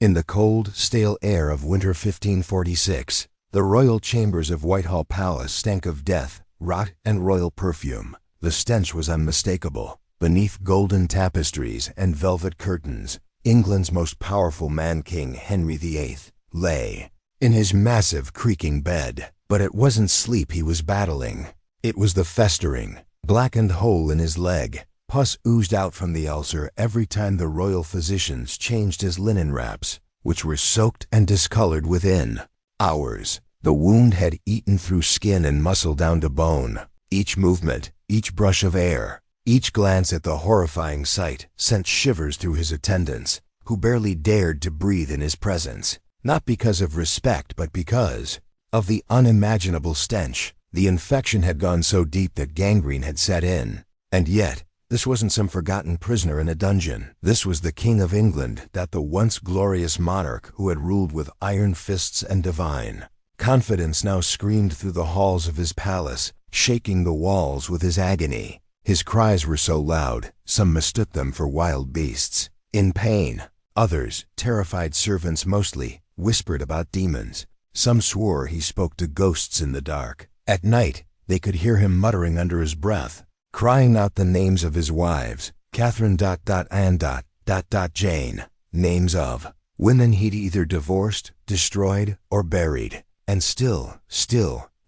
In the cold, stale air of winter 1546, the royal chambers of Whitehall Palace stank of death, rot, and royal perfume. The stench was unmistakable. Beneath golden tapestries and velvet curtains, England's most powerful man-king, Henry VIII, lay in his massive, creaking bed. But it wasn't sleep he was battling. It was the festering, blackened hole in his leg. Pus oozed out from the ulcer every time the royal physicians changed his linen wraps, which were soaked and discolored within hours. The wound had eaten through skin and muscle down to bone. Each movement, each brush of air, each glance at the horrifying sight sent shivers through his attendants, who barely dared to breathe in his presence, not because of respect but because of the unimaginable stench. The infection had gone so deep that gangrene had set in. And yet, this wasn't some forgotten prisoner in a dungeon. This was the King of England, that the once glorious monarch who had ruled with iron fists and divine confidence now screamed through the halls of his palace, shaking the walls with his agony. His cries were so loud, some mistook them for wild beasts in pain. Others, terrified servants mostly, whispered about demons. Some swore he spoke to ghosts in the dark. At night, they could hear him muttering under his breath, crying out the names of his wives, Catherine Anne Jane, names of women he'd either divorced, destroyed, or buried. And still,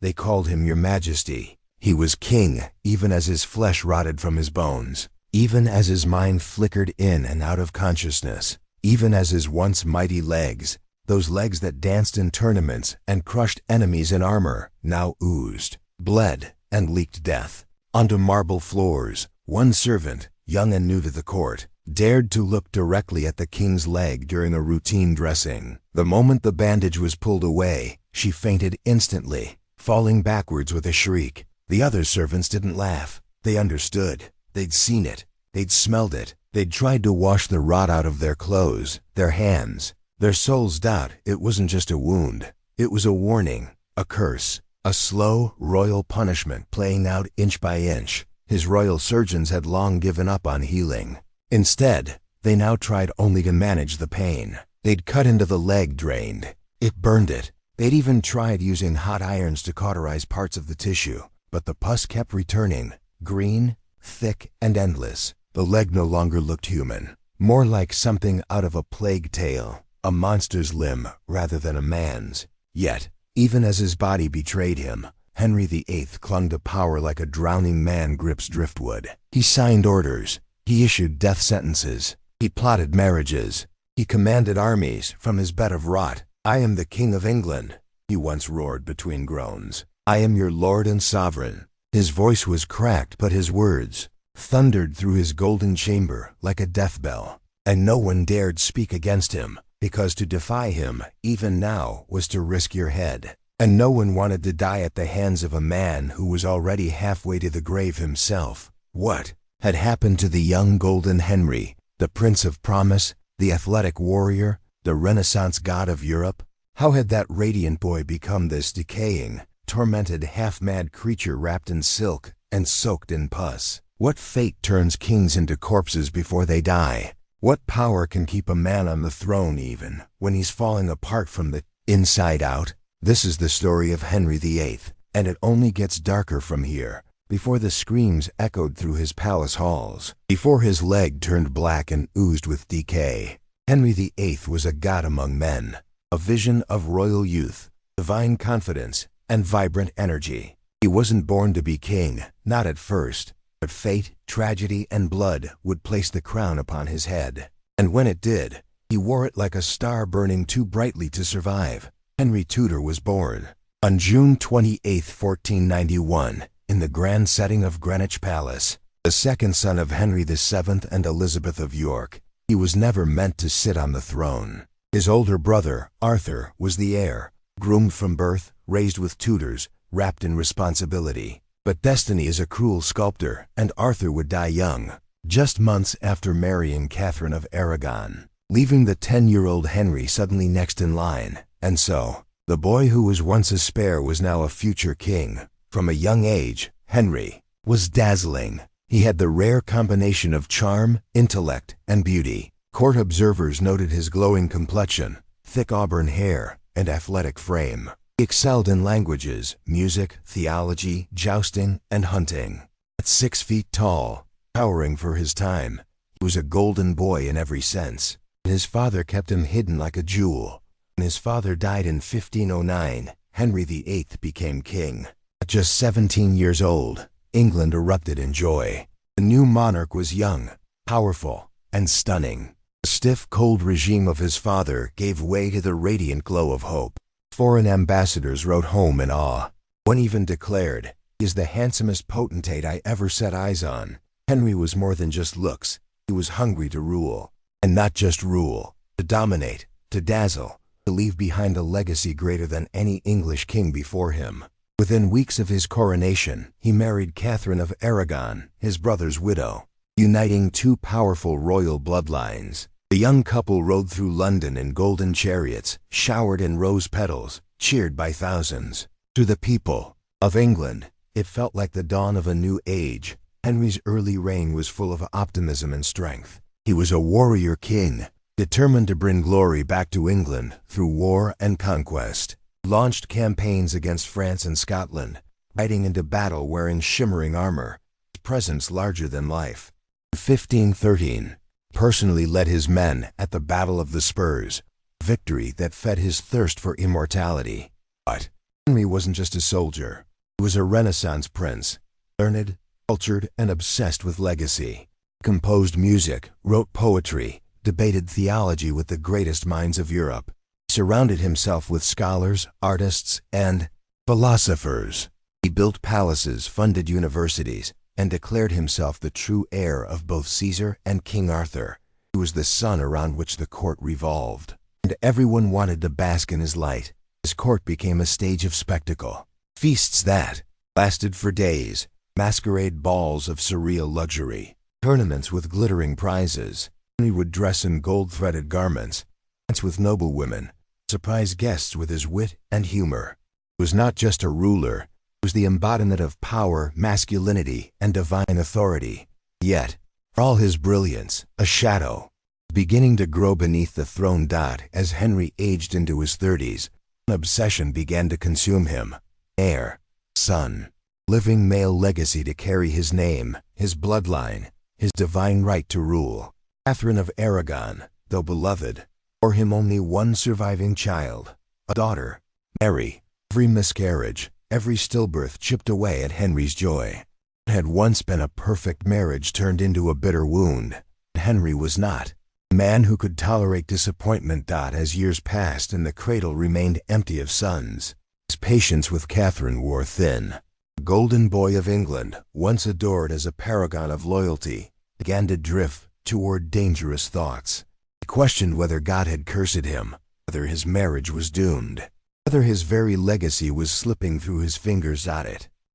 they called him Your Majesty. He was king, even as his flesh rotted from his bones, even as his mind flickered in and out of consciousness, even as his once mighty legs, those legs that danced in tournaments and crushed enemies in armor, now oozed, bled, and leaked death onto marble floors. One servant, young and new to the court, dared to look directly at the king's leg during a routine dressing. The moment the bandage was pulled away, she fainted instantly, falling backwards with a shriek. The other servants didn't laugh. They understood. They'd seen it. They'd smelled it. They'd tried to wash the rot out of their clothes, their hands. Their souls doubt it wasn't just a wound. It was a warning, a curse, a slow, royal punishment playing out inch by inch. His royal surgeons had long given up on healing. Instead, they now tried only to manage the pain. They'd cut into the leg drained. It burned it. They'd even tried using hot irons to cauterize parts of the tissue. But the pus kept returning, green, thick, and endless. The leg no longer looked human, more like something out of a plague tale, a monster's limb rather than a man's. Yet, even as his body betrayed him, Henry VIII clung to power like a drowning man grips driftwood. He signed orders. He issued death sentences. He plotted marriages. He commanded armies from his bed of rot. "I am the King of England," he once roared between groans. "I am your lord and sovereign." His voice was cracked, but his words thundered through his golden chamber like a death bell. And no one dared speak against him, because to defy him, even now, was to risk your head. And no one wanted to die at the hands of a man who was already halfway to the grave himself. What had happened to the young golden Henry, the Prince of Promise, the athletic warrior, the Renaissance god of Europe? How had that radiant boy become this decaying, tormented, half-mad creature wrapped in silk and soaked in pus? What fate turns kings into corpses before they die? What power can keep a man on the throne even when he's falling apart from the inside out? This is the story of Henry VIII, and it only gets darker from here. Before the screams echoed through his palace halls, before his leg turned black and oozed with decay, Henry VIII was a god among men, a vision of royal youth, divine confidence, and vibrant energy. He wasn't born to be king, not at first, but fate, tragedy, and blood would place the crown upon his head. And when it did, he wore it like a star burning too brightly to survive. Henry Tudor was born on June 28, 1491, in the grand setting of Greenwich Palace, the second son of Henry VII and Elizabeth of York. He was never meant to sit on the throne. His older brother, Arthur, was the heir, groomed from birth, raised with tutors, wrapped in responsibility. But destiny is a cruel sculptor, and Arthur would die young, just months after marrying Catherine of Aragon, leaving the 10-year-old Henry suddenly next in line. And so, the boy who was once a spare was now a future king. From a young age, Henry was dazzling. He had the rare combination of charm, intellect, and beauty. Court observers noted his glowing complexion, thick auburn hair, and athletic frame. He excelled in languages, music, theology, jousting, and hunting. At 6 feet tall, towering for his time, he was a golden boy in every sense. His father kept him hidden like a jewel. When his father died in 1509, Henry VIII became king. At just 17 years old, England erupted in joy. The new monarch was young, powerful, and stunning. The stiff, cold regime of his father gave way to the radiant glow of hope. Foreign ambassadors wrote home in awe. One even declared, "He is the handsomest potentate I ever set eyes on." Henry was more than just looks. He was hungry to rule. And not just rule, to dominate, to dazzle, to leave behind a legacy greater than any English king before him. Within weeks of his coronation, he married Catherine of Aragon, his brother's widow, uniting two powerful royal bloodlines. The young couple rode through London in golden chariots, showered in rose petals, cheered by thousands. To the people of England, it felt like the dawn of a new age. Henry's early reign was full of optimism and strength. He was a warrior king, determined to bring glory back to England through war and conquest. He launched campaigns against France and Scotland, riding into battle wearing shimmering armor, his presence larger than life. In 1513, personally led his men at the Battle of the Spurs, a victory that fed his thirst for immortality. But Henry wasn't just a soldier. He was a Renaissance prince, learned, cultured, and obsessed with legacy. He composed music, wrote poetry, debated theology with the greatest minds of Europe. He surrounded himself with scholars, artists, and philosophers. He built palaces, funded universities, and declared himself the true heir of both Caesar and King Arthur. He was the sun around which the court revolved, and everyone wanted to bask in his light. His court became a stage of spectacle. Feasts that lasted for days, masquerade balls of surreal luxury, tournaments with glittering prizes. Henry would dress in gold-threaded garments, dance with noble women, surprise guests with his wit and humor. He was not just a ruler. Was the embodiment of power, masculinity, and divine authority. Yet, for all his brilliance, a shadow was beginning to grow beneath the throne. As Henry aged into his 30s, an obsession began to consume him. Heir, son, living male legacy to carry his name, his bloodline, his divine right to rule. Catherine of Aragon, though beloved, bore him only one surviving child, a daughter, Mary. Every miscarriage, every stillbirth chipped away at Henry's joy. What had once been a perfect marriage turned into a bitter wound. Henry was not a man who could tolerate disappointment. As years passed and the cradle remained empty of sons, his patience with Catherine wore thin. The golden boy of England, once adored as a paragon of loyalty, began to drift toward dangerous thoughts. He questioned whether God had cursed him, whether his marriage was doomed, whether his very legacy was slipping through his fingers.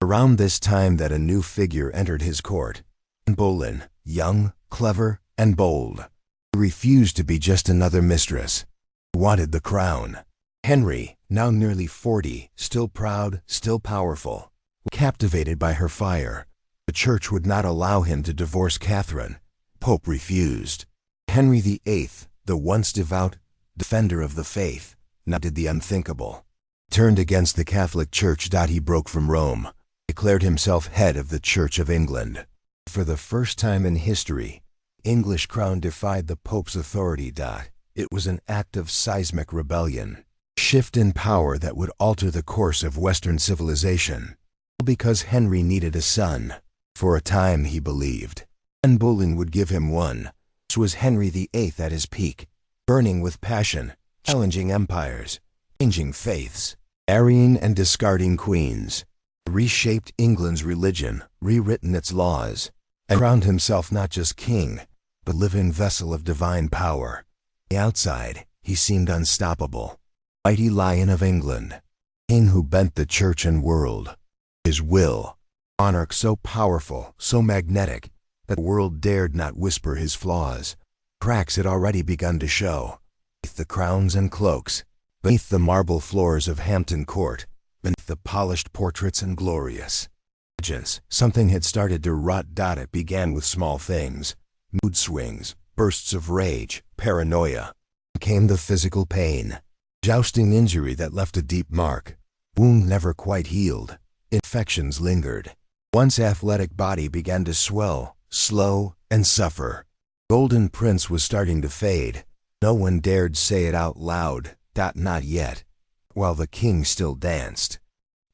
Around this time that a new figure entered his court. Anne Boleyn, young, clever, and bold. He refused to be just another mistress. He wanted the crown. Henry, now nearly 40, still proud, still powerful, captivated by her fire. The church would not allow him to divorce Catherine. Pope refused. Henry VIII, the once devout defender of the faith, now did the unthinkable. Turned against the Catholic Church. He broke from Rome, declared himself head of the Church of England. For the first time in history, the English crown defied the Pope's authority. It was an act of seismic rebellion, a shift in power that would alter the course of Western civilization. Because Henry needed a son. For a time, he believed Anne Boleyn would give him one. This was Henry VIII at his peak, burning with passion, challenging empires, changing faiths, marrying and discarding queens. He reshaped England's religion, rewritten its laws, and crowned himself not just king, but living vessel of divine power. On the outside, he seemed unstoppable. Mighty Lion of England, king who bent the church and world. His will, monarch so powerful, so magnetic, that the world dared not whisper his flaws. Cracks had already begun to show. Beneath the crowns and cloaks, beneath the marble floors of Hampton Court, beneath the polished portraits and glorious pageants, something had started to rot. It began with small things, mood swings, bursts of rage, paranoia. Came the physical pain. Jousting injury that left a deep mark. Wound never quite healed. Infections lingered. Once athletic body began to swell, slow, and suffer. Golden Prince was starting to fade. No one dared say it out loud, not yet, while the king still danced.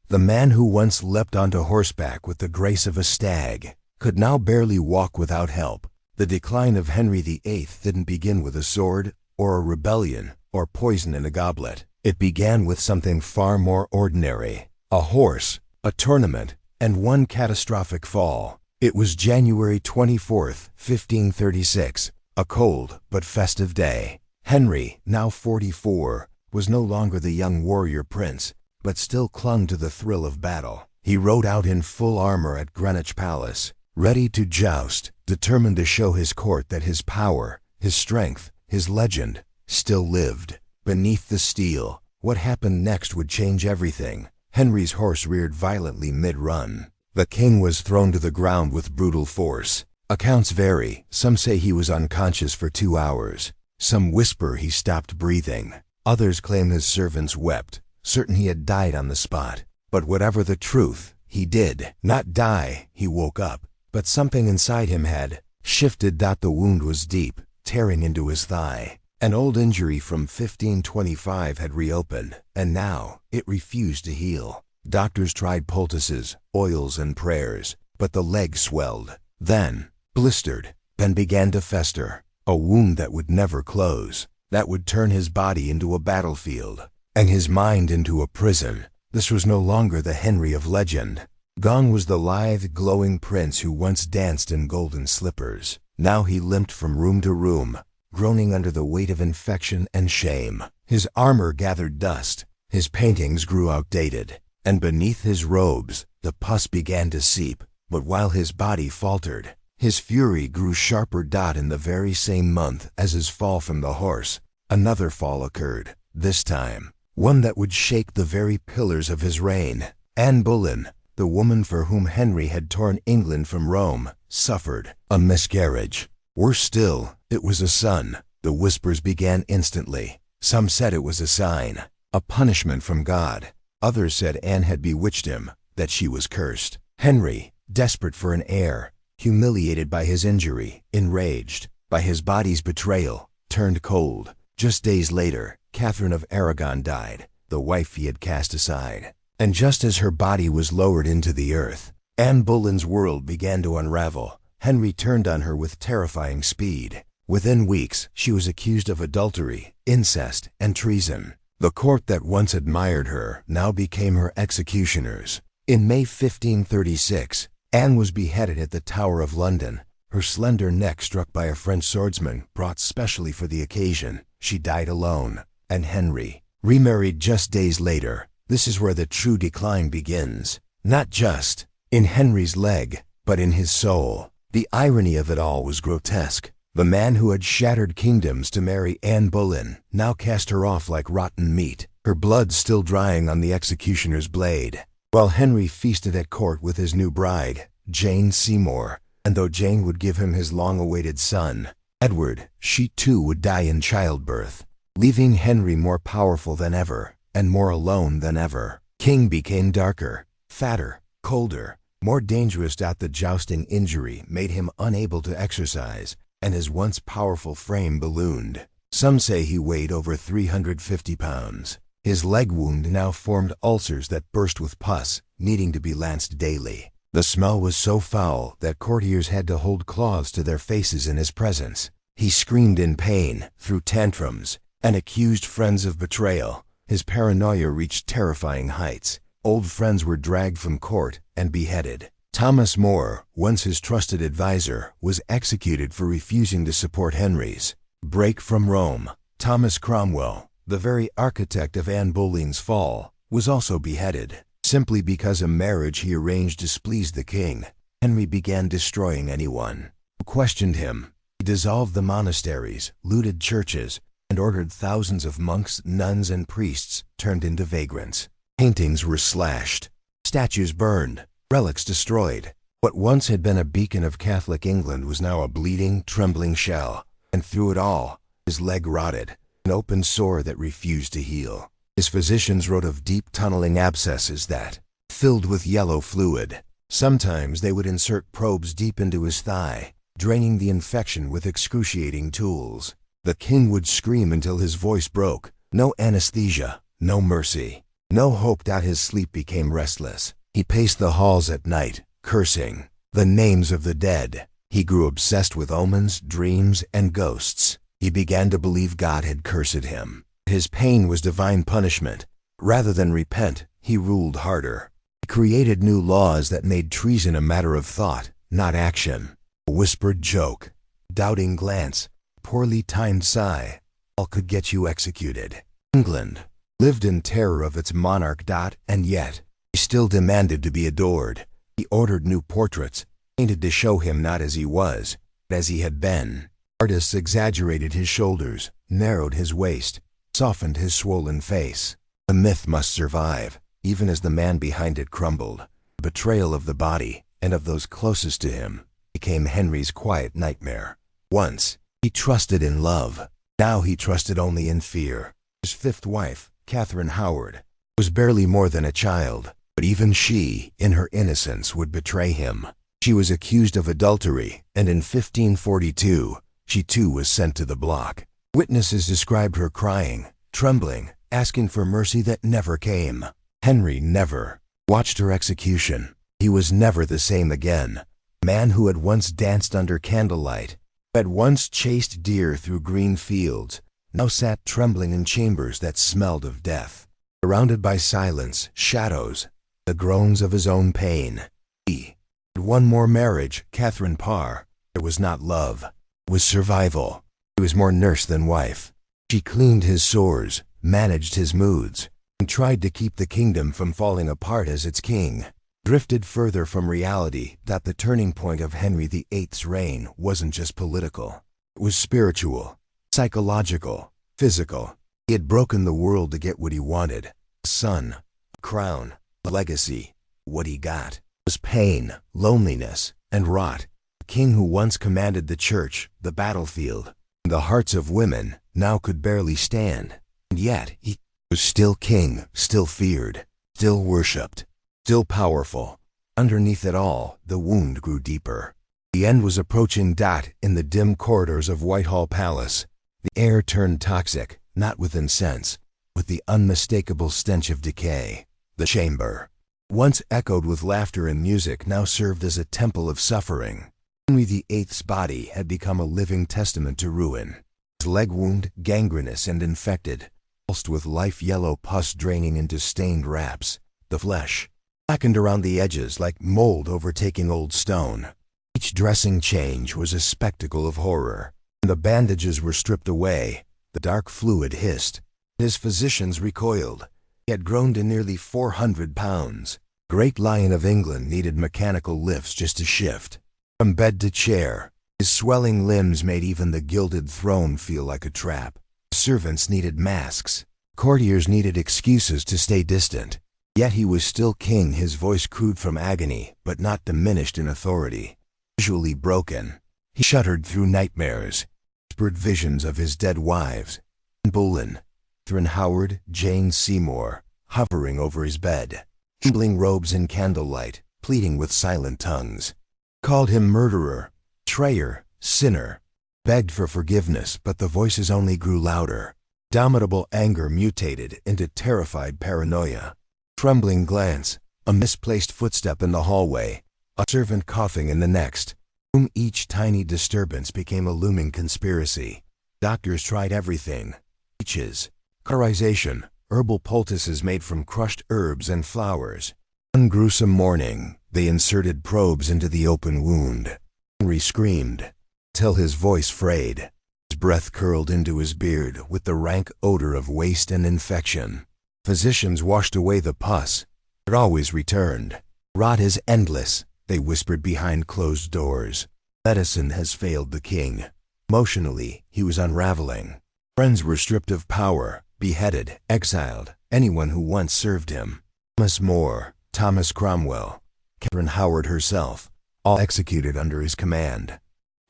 The man who once leapt onto horseback with the grace of a stag could now barely walk without help. The decline of Henry VIII didn't begin with a sword, or a rebellion, or poison in a goblet. It began with something far more ordinary. A horse, a tournament, and one catastrophic fall. It was January 24th, 1536, a cold but festive day. Henry, now 44, was no longer the young warrior prince, but still clung to the thrill of battle. He rode out in full armor at Greenwich Palace, ready to joust, determined to show his court that his power, his strength, his legend, still lived. Beneath the steel, what happened next would change everything. Henry's horse reared violently mid-run. The king was thrown to the ground with brutal force. Accounts vary. Some say he was unconscious for 2 hours. Some whisper he stopped breathing. Others claim his servants wept, certain he had died on the spot. But whatever the truth, he did not die. He woke up, but something inside him had shifted. The wound was deep, tearing into his thigh. An old injury from 1525 had reopened, and now it refused to heal. Doctors tried poultices, oils, and prayers, but the leg swelled, then blistered, then began to fester. A wound that would never close, that would turn his body into a battlefield, and his mind into a prison. This was no longer the Henry of legend. Gone was the lithe, glowing prince who once danced in golden slippers. Now he limped from room to room, groaning under the weight of infection and shame. His armor gathered dust, his paintings grew outdated, and beneath his robes, the pus began to seep. But while his body faltered, his fury grew sharper. In the very same month as his fall from the horse, another fall occurred, this time one that would shake the very pillars of his reign. Anne Boleyn, the woman for whom Henry had torn England from Rome, suffered a miscarriage. Worse still, it was a son. The whispers began instantly. Some said it was a sign, a punishment from God. Others said Anne had bewitched him, that she was cursed. Henry, desperate for an heir, humiliated by his injury, enraged by his body's betrayal, turned cold. Just days later, Catherine of Aragon died, the wife he had cast aside. And just as her body was lowered into the earth, Anne Boleyn's world began to unravel. Henry turned on her with terrifying speed. Within weeks, she was accused of adultery, incest, and treason. The court that once admired her now became her executioners. In May 1536, Anne was beheaded at the Tower of London, her slender neck struck by a French swordsman brought specially for the occasion. She died alone, and Henry remarried just days later. This is where the true decline begins, not just in Henry's leg, but in his soul. The irony of it all was grotesque. The man who had shattered kingdoms to marry Anne Boleyn now cast her off like rotten meat, her blood still drying on the executioner's blade, while Henry feasted at court with his new bride, Jane Seymour. And though Jane would give him his long-awaited son, Edward, she too would die in childbirth, leaving Henry more powerful than ever, and more alone than ever. King became darker, fatter, colder, more dangerous. The jousting injury made him unable to exercise, and his once powerful frame ballooned. Some say he weighed over 350 pounds. His leg wound now formed ulcers that burst with pus, needing to be lanced daily. The smell was so foul that courtiers had to hold cloths to their faces in his presence. He screamed in pain, threw tantrums, and accused friends of betrayal. His paranoia reached terrifying heights. Old friends were dragged from court and beheaded. Thomas More, once his trusted advisor, was executed for refusing to support Henry's break from Rome. Thomas Cromwell, the very architect of Anne Boleyn's fall, was also beheaded, simply because a marriage he arranged displeased the king. Henry began destroying anyone who questioned him. He dissolved the monasteries, looted churches, and ordered thousands of monks, nuns, and priests turned into vagrants. Paintings were slashed, statues burned, relics destroyed. What once had been a beacon of Catholic England was now a bleeding, trembling shell. And through it all, his leg rotted, an open sore that refused to heal. His physicians wrote of deep tunneling abscesses that, filled with yellow fluid. Sometimes they would insert probes deep into his thigh, draining the infection with excruciating tools. The king would scream until his voice broke. No anesthesia, no mercy, no hope. His sleep became restless. He paced the halls at night, cursing the names of the dead. He grew obsessed with omens, dreams, and ghosts. He began to believe God had cursed him. His pain was divine punishment. Rather than repent, he ruled harder. He created new laws that made treason a matter of thought, not action. A whispered joke, doubting glance, poorly timed sigh, all could get you executed. England lived in terror of its monarch. And yet, he still demanded to be adored. He ordered new portraits, painted to show him not as he was, but as he had been. Artists exaggerated his shoulders, narrowed his waist, softened his swollen face. The myth must survive, even as the man behind it crumbled. The betrayal of the body, and of those closest to him, became Henry's quiet nightmare. Once, he trusted in love. Now he trusted only in fear. His fifth wife, Catherine Howard, was barely more than a child, but even she, in her innocence, would betray him. She was accused of adultery, and in 1542, she too was sent to the block. Witnesses described her crying, trembling, asking for mercy that never came. Henry never watched her execution. He was never the same again. The man who had once danced under candlelight, who had once chased deer through green fields, now sat trembling in chambers that smelled of death. Surrounded by silence, shadows, the groans of his own pain. He had one more marriage, Catherine Parr. It was not love. It was survival. She was more nurse than wife. She cleaned his sores, managed his moods, and tried to keep the kingdom from falling apart as its king. Drifted further from reality that the turning point of Henry VIII's reign wasn't just political. It was spiritual, psychological, physical. He had broken the world to get what he wanted. A son, a crown, a legacy. What he got was pain, loneliness, and rot. The king who once commanded the church, the battlefield, and the hearts of women, now could barely stand. And yet he was still king, still feared, still worshipped, still powerful. Underneath it all, the wound grew deeper. The end was approaching. In the dim corridors of Whitehall Palace, the air turned toxic, not with incense, with the unmistakable stench of decay. The chamber, once echoed with laughter and music, now served as a temple of suffering. Henry VIII's body had become a living testament to ruin. His leg wound, gangrenous and infected, pulsed with life-yellow pus draining into stained wraps. The flesh blackened around the edges like mold overtaking old stone. Each dressing change was a spectacle of horror. When the bandages were stripped away, the dark fluid hissed. His physicians recoiled. He had grown to nearly 400 pounds. Great Lion of England needed mechanical lifts just to shift. From bed to chair, his swelling limbs made even the gilded throne feel like a trap. Servants needed masks. Courtiers needed excuses to stay distant. Yet he was still king, his voice crude from agony, but not diminished in authority. Visually broken, he shuddered through nightmares, whispered visions of his dead wives, Anne Boleyn, Catherine Howard, Jane Seymour, hovering over his bed, trembling robes in candlelight, pleading with silent tongues. Called him murderer, betrayer, sinner, begged for forgiveness, but the voices only grew louder. Indomitable anger mutated into terrified paranoia. Trembling glance, a misplaced footstep in the hallway, a servant coughing in the next room. Each tiny disturbance became a looming conspiracy. Doctors tried everything: leeches, cauterization, herbal poultices made from crushed herbs and flowers. One gruesome morning, they inserted probes into the open wound. Henry screamed till his voice frayed. His breath curled into his beard with the rank odor of waste and infection. Physicians washed away the pus. It always returned. Rot is endless, they whispered behind closed doors. Medicine has failed the king. Emotionally, he was unraveling. Friends were stripped of power, beheaded, exiled. Anyone who once served him. Thomas More, Thomas Cromwell, Catherine Howard herself, all executed under his command.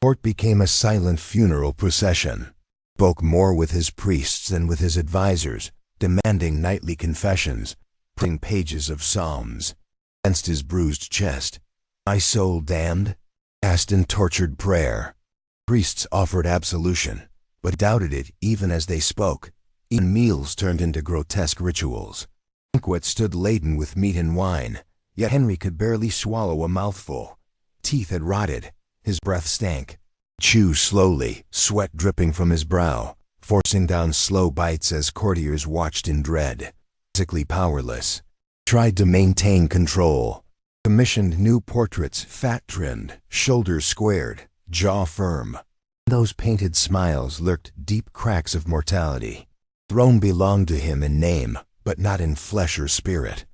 Court became a silent funeral procession. Spoke more with his priests than with his advisors, demanding nightly confessions, praying pages of psalms. Against his bruised chest, "My soul damned?" asked in tortured prayer. Priests offered absolution, but doubted it even as they spoke. Even meals turned into grotesque rituals. Banquets stood laden with meat and wine, yet Henry could barely swallow a mouthful. Teeth had rotted, his breath stank. Chew slowly, sweat dripping from his brow, forcing down slow bites as courtiers watched in dread. Physically powerless, tried to maintain control. Commissioned new portraits, fat-trimmed, shoulders squared, jaw firm. In those painted smiles lurked deep cracks of mortality. Throne belonged to him in name, but not in flesh or spirit.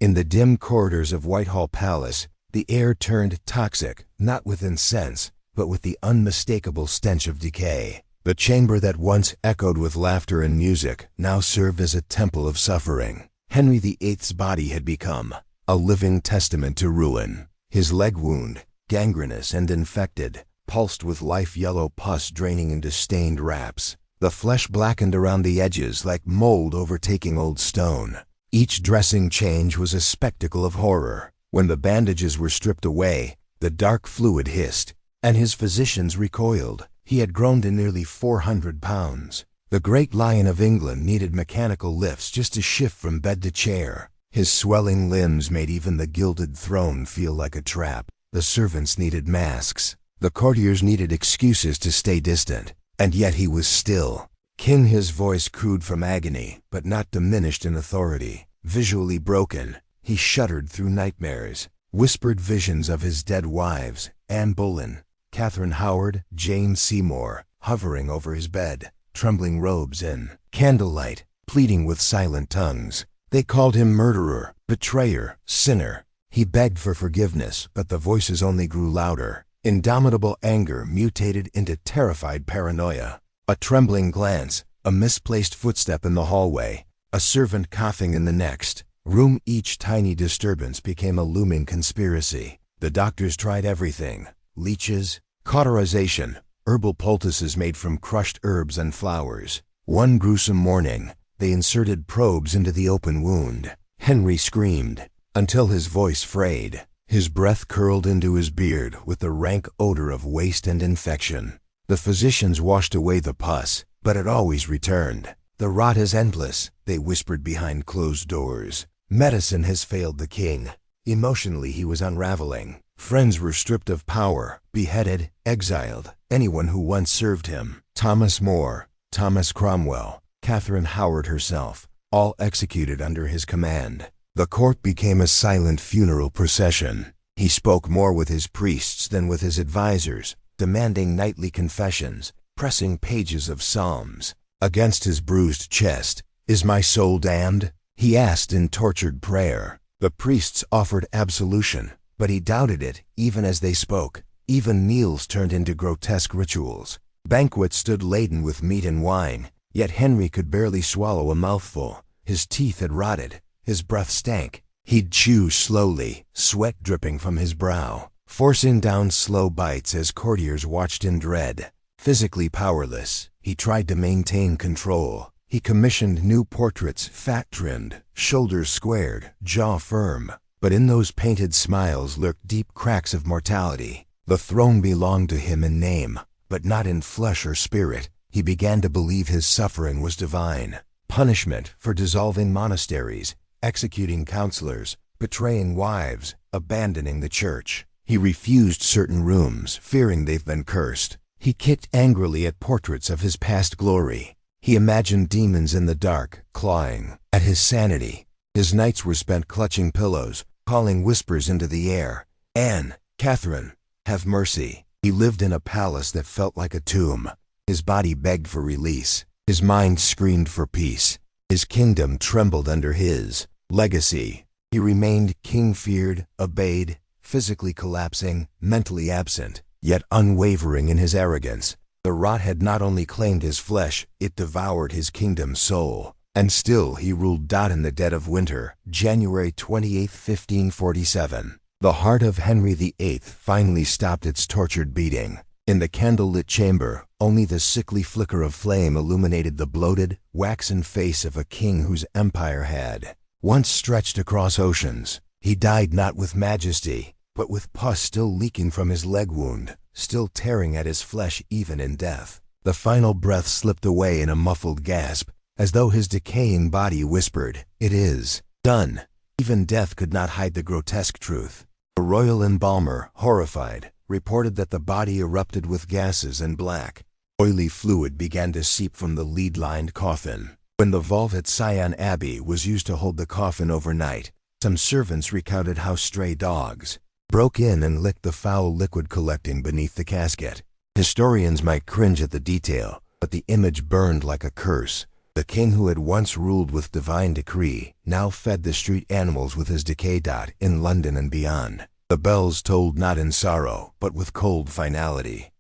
In the dim corridors of Whitehall Palace, the air turned toxic, not with incense, but with the unmistakable stench of decay. The chamber that once echoed with laughter and music now served as a temple of suffering. Henry VIII's body had become a living testament to ruin. His leg wound, gangrenous and infected, pulsed with life-yellow pus draining into stained wraps. The flesh blackened around the edges like mold overtaking old stone. Each dressing change was a spectacle of horror. When the bandages were stripped away, the dark fluid hissed, and his physicians recoiled. He had grown to nearly 400 pounds. The great Lion of England needed mechanical lifts just to shift from bed to chair. His swelling limbs made even the gilded throne feel like a trap. The servants needed masks. The courtiers needed excuses to stay distant. And yet he was still king. His voice crude from agony, but not diminished in authority. Visually broken, he shuddered through nightmares. Whispered visions of his dead wives, Anne Boleyn, Catherine Howard, Jane Seymour, hovering over his bed, trembling robes in candlelight, pleading with silent tongues. They called him murderer, betrayer, sinner. He begged for forgiveness, but the voices only grew louder. Indomitable anger mutated into terrified paranoia. A trembling glance, a misplaced footstep in the hallway, a servant coughing in the next room. Each tiny disturbance became a looming conspiracy. The doctors tried everything: leeches, cauterization, herbal poultices made from crushed herbs and flowers. One gruesome morning, they inserted probes into the open wound. Henry screamed until his voice frayed. His breath curled into his beard with the rank odor of waste and infection. The physicians washed away the pus, but it always returned. "The rot is endless," they whispered behind closed doors. "Medicine has failed the king." Emotionally, he was unraveling. Friends were stripped of power, beheaded, exiled. Anyone who once served him, Thomas More, Thomas Cromwell, Catherine Howard herself, all executed under his command. The court became a silent funeral procession. He spoke more with his priests than with his advisors, demanding nightly confessions, pressing pages of psalms. Against his bruised chest, "Is my soul damned?" he asked in tortured prayer. The priests offered absolution, but he doubted it even as they spoke. Even meals turned into grotesque rituals. Banquets stood laden with meat and wine, yet Henry could barely swallow a mouthful. His teeth had rotted. His breath stank. He'd chew slowly, sweat dripping from his brow, forcing down slow bites as courtiers watched in dread. Physically powerless, he tried to maintain control. He commissioned new portraits, fat-trimmed, shoulders squared, jaw firm. But in those painted smiles lurked deep cracks of mortality. The throne belonged to him in name, but not in flesh or spirit. He began to believe his suffering was divine. Punishment for dissolving monasteries, executing counselors, betraying wives, abandoning the church. He refused certain rooms, fearing they've been cursed. He kicked angrily at portraits of his past glory. He imagined demons in the dark, clawing at his sanity. His nights were spent clutching pillows, calling whispers into the air. "Anne, Catherine, have mercy." He lived in a palace that felt like a tomb. His body begged for release. His mind screamed for peace. His kingdom trembled under his legacy. He remained king, feared, obeyed, physically collapsing, mentally absent, yet unwavering in his arrogance. The rot had not only claimed his flesh, it devoured his kingdom's soul. And still he ruled. In the dead of winter, January 28, 1547, the heart of Henry VIII finally stopped its tortured beating. In the candlelit chamber, only the sickly flicker of flame illuminated the bloated, waxen face of a king whose empire had once stretched across oceans. He died not with majesty, but with pus still leaking from his leg wound, still tearing at his flesh even in death. The final breath slipped away in a muffled gasp, as though his decaying body whispered, "It is done." Even death could not hide the grotesque truth. The royal embalmer, horrified, reported that the body erupted with gases and black, oily fluid began to seep from the lead-lined coffin. When the vault at Sion Abbey was used to hold the coffin overnight, some servants recounted how stray dogs broke in and licked the foul liquid collecting beneath the casket. Historians might cringe at the detail, but the image burned like a curse. The king who had once ruled with divine decree now fed the street animals with his decay. In London and beyond, the bells tolled not in sorrow, but with cold finality.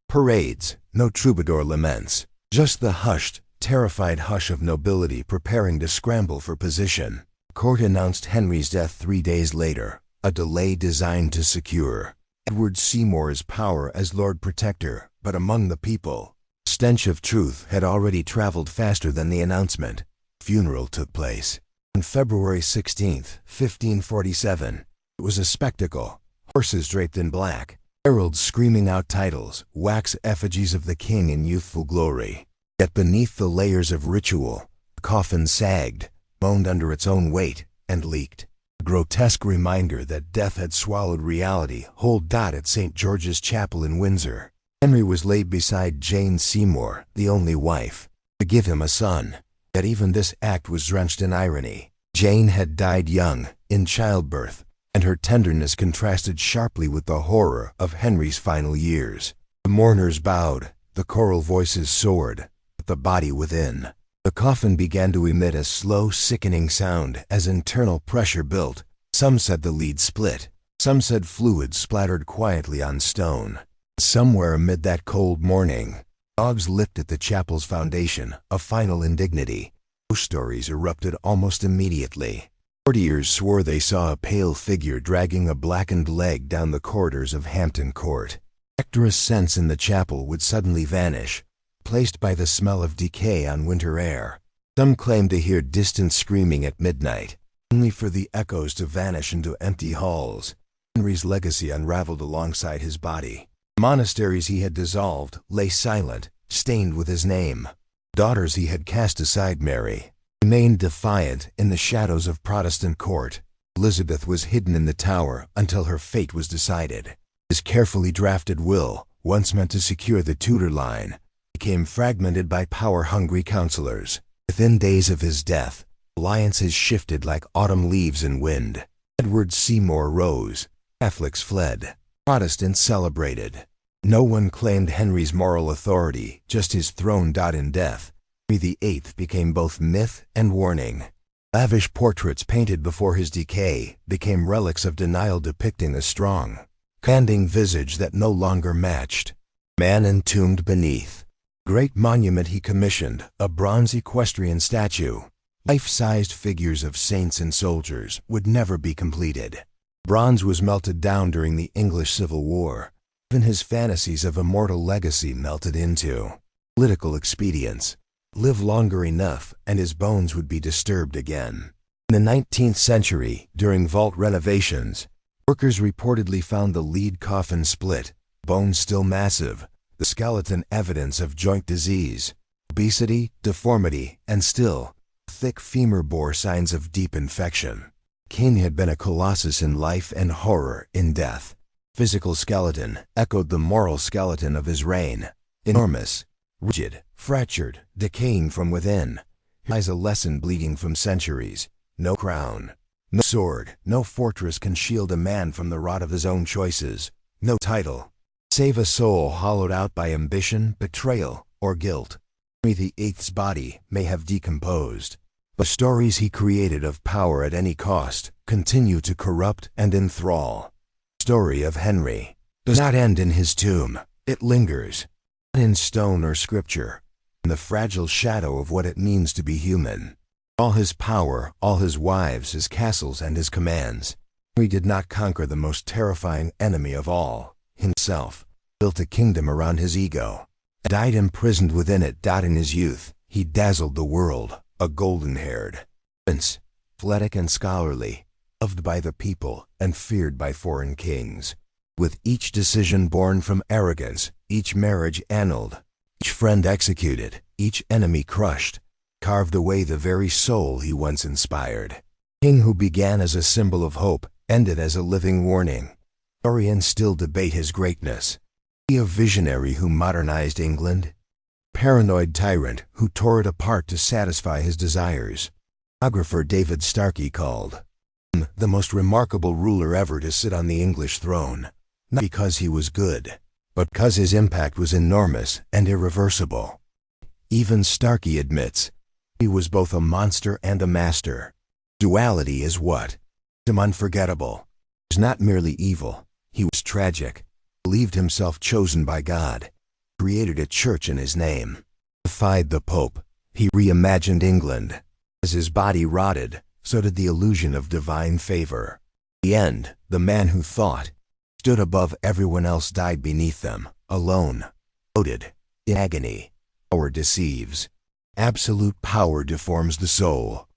Parades, no troubadour laments, just the hushed, terrified hush of nobility preparing to scramble for position. Court announced Henry's death 3 days later, a delay designed to secure Edward Seymour's power as Lord Protector, but among the people, the stench of truth had already traveled faster than the announcement. Funeral took place on February 16, 1547. It was a spectacle. Horses draped in black, heralds screaming out titles, wax effigies of the king in youthful glory. Yet beneath the layers of ritual, the coffin sagged, moaned under its own weight, and leaked. A grotesque reminder that death had swallowed reality. Hold. At St. George's Chapel in Windsor, Henry was laid beside Jane Seymour, the only wife, to give him a son. Yet even this act was drenched in irony. Jane had died young, in childbirth, and her tenderness contrasted sharply with the horror of Henry's final years. The mourners bowed, the choral voices soared, but the body within. The coffin began to emit a slow, sickening sound as internal pressure built. Some said the lead split. Some said fluid splattered quietly on stone. Somewhere amid that cold morning, dogs licked at the chapel's foundation, a final indignity. Ghost stories erupted almost immediately. Courtiers swore they saw a pale figure dragging a blackened leg down the corridors of Hampton Court. Actorous scents in the chapel would suddenly vanish, placed by the smell of decay on winter air. Some claimed to hear distant screaming at midnight, only for the echoes to vanish into empty halls. Henry's legacy unraveled alongside his body. The monasteries he had dissolved lay silent, stained with his name. Daughters he had cast aside remained defiant in the shadows of Protestant court. Elizabeth was hidden in the Tower until her fate was decided. His carefully drafted will, once meant to secure the Tudor line, became fragmented by power-hungry counselors. Within days of his death, alliances shifted like autumn leaves in wind. Edward Seymour rose, Catholics fled, Protestants celebrated. No one claimed Henry's moral authority, just his throne. In death, Henry VIII became both myth and warning. Lavish portraits painted before his decay became relics of denial depicting a strong, commanding visage that no longer matched man entombed beneath. Great monument he commissioned, a bronze equestrian statue. Life-sized figures of saints and soldiers would never be completed. Bronze was melted down during the English Civil War. Even his fantasies of immortal legacy melted into political expedients. Live longer enough, and his bones would be disturbed again. In the 19th century, during vault renovations, workers reportedly found the lead coffin split, bones still massive, the skeleton evidence of joint disease, obesity, deformity, and still, thick femur bore signs of deep infection. King had been a colossus in life and horror in death. Physical skeleton echoed the moral skeleton of his reign. Enormous, rigid, fractured, decaying from within. Lies a lesson bleeding from centuries. No crown, no sword, no fortress can shield a man from the rot of his own choices. No title, save a soul hollowed out by ambition, betrayal, or guilt. Henry VIII's body may have decomposed, but stories he created of power at any cost continue to corrupt and enthrall. The story of Henry does not end in his tomb. It lingers, not in stone or scripture, in the fragile shadow of what it means to be human. All his power, all his wives, his castles, and his commands, Henry did not conquer the most terrifying enemy of all, himself. built a kingdom around his ego, died imprisoned within it. In his youth, he dazzled the world, a golden-haired prince, athletic and scholarly, loved by the people and feared by foreign kings. With each decision born from arrogance, each marriage annulled, each friend executed, each enemy crushed, carved away the very soul he once inspired. King who began as a symbol of hope, ended as a living warning. Historians still debate his greatness. He a visionary who modernized England? Paranoid tyrant who tore it apart to satisfy his desires? Biographer David Starkey called him the most remarkable ruler ever to sit on the English throne, not because he was good, but because his impact was enormous and irreversible. Even Starkey admits he was both a monster and a master. Duality is what made him unforgettable. He was not merely evil, he was tragic, believed himself chosen by God, created a church in his name, defied the Pope. He reimagined England. As his body rotted, so did the illusion of divine favor. In the end, the man who thought stood above everyone else died beneath them, alone, bloated, in agony. Power deceives. Absolute power deforms the soul.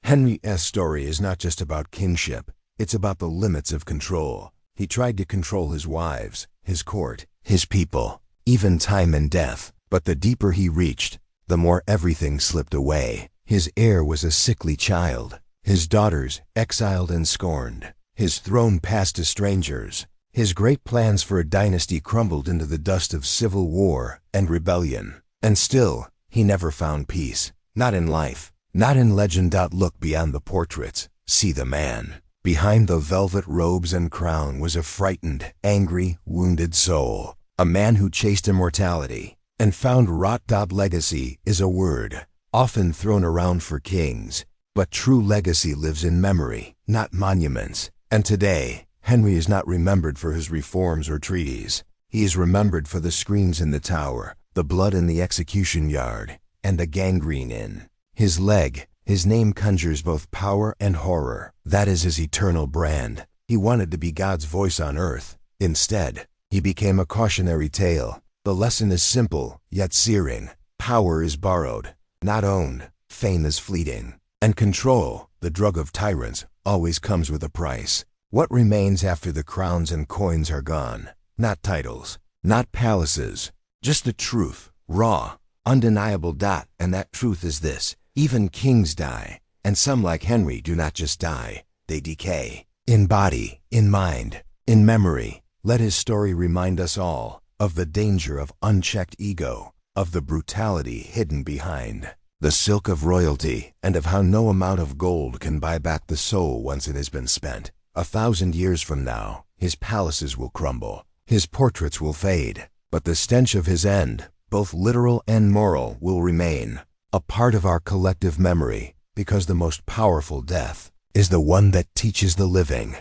Henry's story is not just about kingship, it's about the limits of control. He tried to control his wives, his court, his people, even time and death, but the deeper he reached, the more everything slipped away. His heir was a sickly child, his daughters exiled and scorned, his throne passed to strangers. His great plans for a dynasty crumbled into the dust of civil war and rebellion. And still, he never found peace. Not in life, not in legend. Look beyond the portraits, see the man. Behind the velvet robes and crown was a frightened, angry, wounded soul. A man who chased immortality and found rot. Legacy is a word often thrown around for kings, but true legacy lives in memory, not monuments. And today, Henry is not remembered for his reforms or treaties. He is remembered for the screams in the Tower, the blood in the execution yard, and the gangrene in his leg. His name conjures both power and horror. That is his eternal brand. He wanted to be God's voice on earth. Instead, he became a cautionary tale. The lesson is simple, yet searing. Power is borrowed, not owned. Fame is fleeting. And control, the drug of tyrants, always comes with a price. What remains after the crowns and coins are gone? Not titles, not palaces, just the truth, raw, undeniable. And that truth is this: even kings die, and some, like Henry, do not just die, they decay. In body, in mind, in memory. Let his story remind us all of the danger of unchecked ego, of the brutality hidden behind the silk of royalty, and of how no amount of gold can buy back the soul once it has been spent. 1,000 years from now, his palaces will crumble, his portraits will fade, but the stench of his end, both literal and moral, will remain, a part of our collective memory, because the most powerful death is the one that teaches the living